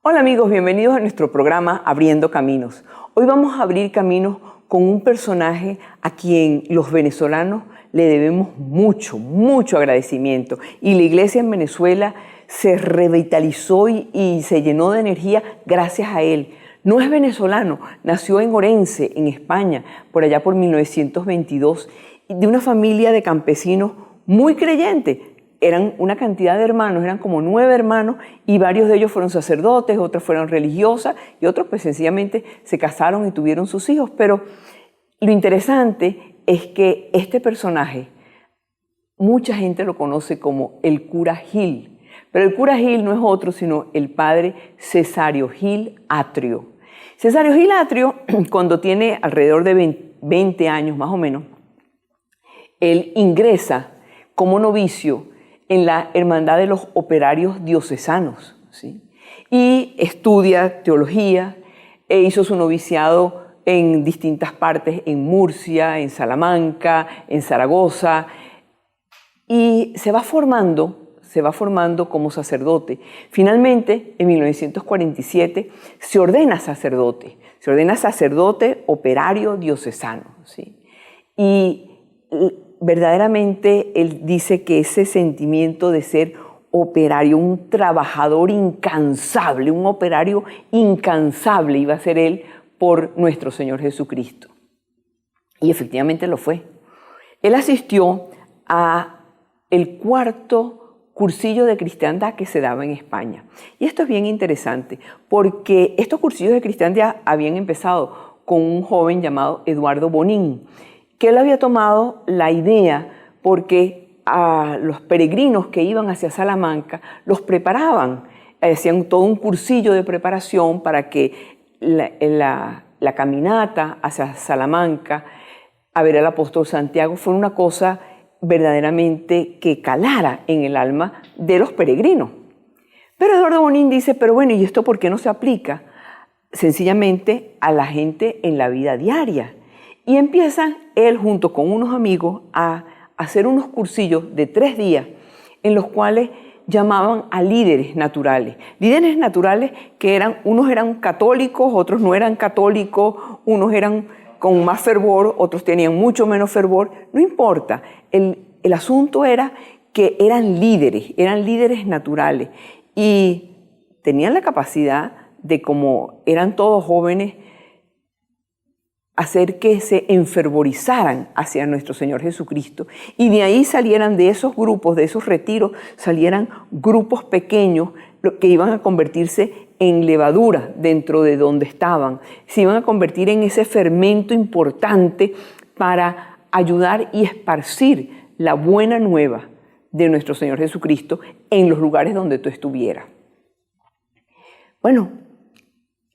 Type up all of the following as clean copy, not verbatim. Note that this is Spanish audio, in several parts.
Hola amigos, bienvenidos a nuestro programa Abriendo Caminos. Hoy vamos a abrir caminos con un personaje a quien los venezolanos le debemos mucho agradecimiento. Y la iglesia en Venezuela se revitalizó y se llenó de energía gracias a él. No es venezolano, nació en Orense, en España, por allá por 1922, de una familia de campesinos muy creyentes. Eran una cantidad de hermanos, eran como 9 hermanos y varios de ellos fueron sacerdotes, otros fueron religiosas y otros pues sencillamente se casaron y tuvieron sus hijos. Pero lo interesante es que este personaje, mucha gente lo conoce como el cura Gil, pero el cura Gil no es otro sino el padre Cesario Gil Atrio. Cesario Gil Atrio, cuando tiene alrededor de 20 años más o menos, él ingresa como novicio en la Hermandad de los Operarios Diocesanos, ¿sí? Y estudia teología, hizo su noviciado en distintas partes, en Murcia, en Salamanca, en Zaragoza, y se va formando como sacerdote. Finalmente, en 1947, se ordena sacerdote operario diocesano, ¿sí? Y verdaderamente él dice que ese sentimiento de ser operario, un trabajador incansable, un operario incansable iba a ser él por nuestro Señor Jesucristo. Y efectivamente lo fue. Él asistió a el 4º cursillo de cristiandad que se daba en España. Y esto es bien interesante porque estos cursillos de cristiandad habían empezado con un joven llamado Eduardo Bonín, que él había tomado la idea porque a los peregrinos que iban hacia Salamanca los preparaban, hacían todo un cursillo de preparación para que la caminata hacia Salamanca a ver al apóstol Santiago fuera una cosa verdaderamente que calara en el alma de los peregrinos. Pero Eduardo Bonín dice, pero bueno, ¿y esto por qué no se aplica sencillamente a la gente en la vida diaria? Y empieza él junto con unos amigos a hacer unos cursillos de 3 días en los cuales llamaban a líderes naturales. Líderes naturales que unos eran católicos, otros no eran católicos, unos eran con más fervor, otros tenían mucho menos fervor. No importa, el asunto era que eran líderes naturales y tenían la capacidad de, como eran todos jóvenes, hacer que se enfervorizaran hacia nuestro Señor Jesucristo. Y de ahí salieran, de esos grupos, de esos retiros, salieran grupos pequeños que iban a convertirse en levadura dentro de donde estaban. Se iban a convertir en ese fermento importante para ayudar y esparcir la buena nueva de nuestro Señor Jesucristo en los lugares donde tú estuvieras. Bueno,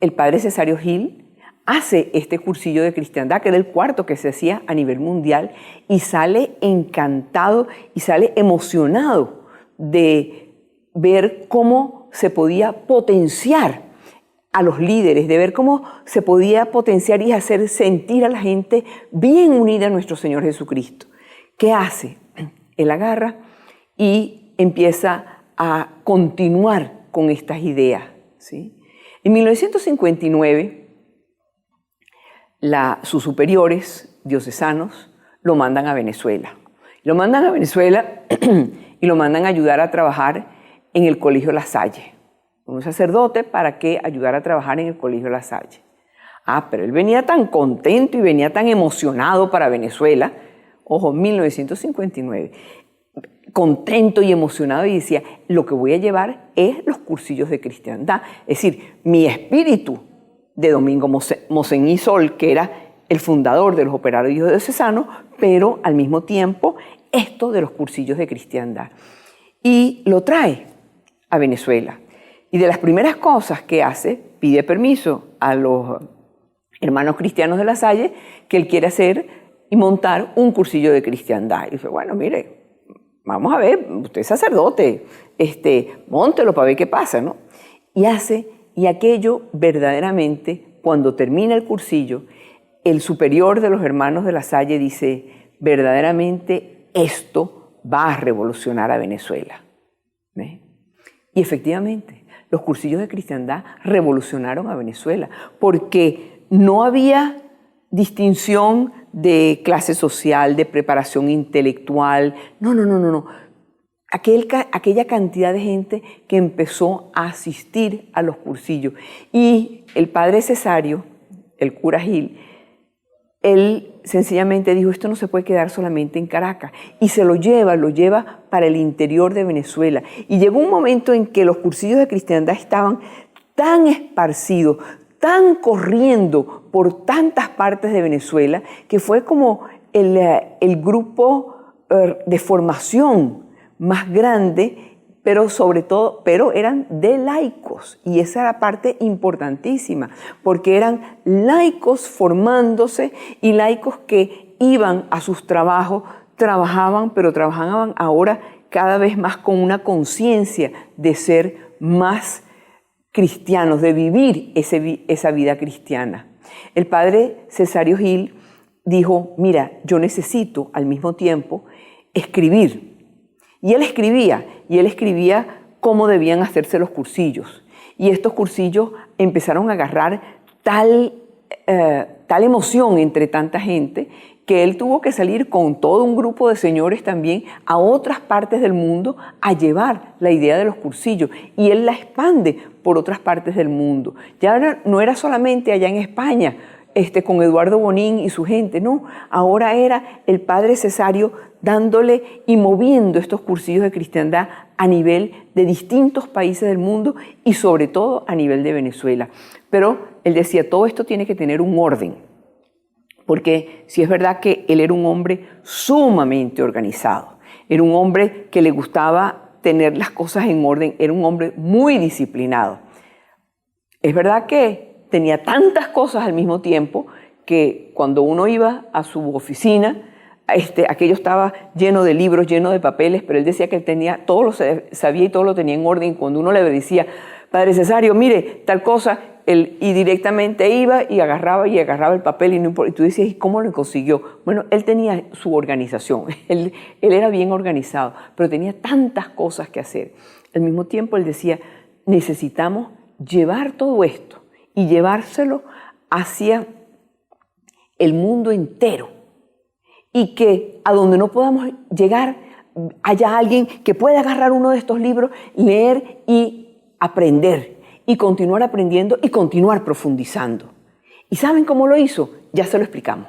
el padre Cesario Gil hace este cursillo de cristiandad, que era el 4º que se hacía a nivel mundial, y sale encantado y sale emocionado de ver cómo se podía potenciar a los líderes, de ver cómo se podía potenciar y hacer sentir a la gente bien unida a nuestro Señor Jesucristo. ¿Qué hace? Él agarra y empieza a continuar con estas ideas, ¿sí? En 1959, sus superiores diocesanos lo mandan a Venezuela. Lo mandan a Venezuela y lo mandan a ayudar a trabajar en el Colegio La Salle. Un sacerdote para que ayudara a trabajar en el Colegio La Salle. Pero él venía tan contento y venía tan emocionado para Venezuela. Ojo, 1959. Contento y emocionado y decía, lo que voy a llevar es los cursillos de cristiandad. Es decir, mi espíritu de Domingo Mosén Sol, que era el fundador de los operarios diocesanos, pero al mismo tiempo esto de los cursillos de cristiandad. Y lo trae a Venezuela. Y de las primeras cosas que hace, pide permiso a los hermanos cristianos de La Salle que él quiere hacer y montar un cursillo de cristiandad. Y dice, bueno, mire, vamos a ver, usted es sacerdote, móntelo para ver qué pasa, ¿no? Y aquello verdaderamente, cuando termina el cursillo, el superior de los hermanos de La Salle dice, verdaderamente esto va a revolucionar a Venezuela. ¿Ve? Y efectivamente, los cursillos de cristiandad revolucionaron a Venezuela, porque no había distinción de clase social, de preparación intelectual. No. Aquella cantidad de gente que empezó a asistir a los cursillos. Y el padre Cesario, el cura Gil, él sencillamente dijo, esto no se puede quedar solamente en Caracas. Y se lo lleva para el interior de Venezuela. Y llegó un momento en que los cursillos de cristiandad estaban tan esparcidos, tan corriendo por tantas partes de Venezuela, que fue como el grupo de formación más grande, pero eran de laicos, y esa era parte importantísima, porque eran laicos formándose y laicos que iban a sus trabajos, pero trabajaban ahora cada vez más con una conciencia de ser más cristianos, de vivir esa vida cristiana. El padre Cesario Gil dijo, mira, yo necesito al mismo tiempo escribir. Y él escribía cómo debían hacerse los cursillos. Y estos cursillos empezaron a agarrar tal emoción entre tanta gente que él tuvo que salir con todo un grupo de señores también a otras partes del mundo a llevar la idea de los cursillos. Y él la expande por otras partes del mundo. Ya no era solamente allá en España, con Eduardo Bonín y su gente, no. Ahora era el padre Cesario dándole y moviendo estos cursillos de cristiandad a nivel de distintos países del mundo y sobre todo a nivel de Venezuela. Pero él decía, todo esto tiene que tener un orden, porque sí es verdad que él era un hombre sumamente organizado, era un hombre que le gustaba tener las cosas en orden, era un hombre muy disciplinado. Es verdad que tenía tantas cosas al mismo tiempo que cuando uno iba a su oficina, aquello estaba lleno de libros, lleno de papeles, pero él decía que él tenía, todo lo sabía y todo lo tenía en orden. Y cuando uno le decía, padre Cesario, mire, tal cosa, y directamente iba y agarraba el papel y tú decías, ¿y cómo lo consiguió? Bueno, él tenía su organización, él era bien organizado, pero tenía tantas cosas que hacer. Al mismo tiempo él decía, necesitamos llevar todo esto y llevárselo hacia el mundo entero. Y que a donde no podamos llegar haya alguien que pueda agarrar uno de estos libros, leer y aprender, y continuar aprendiendo y continuar profundizando. ¿Y saben cómo lo hizo? Ya se lo explicamos.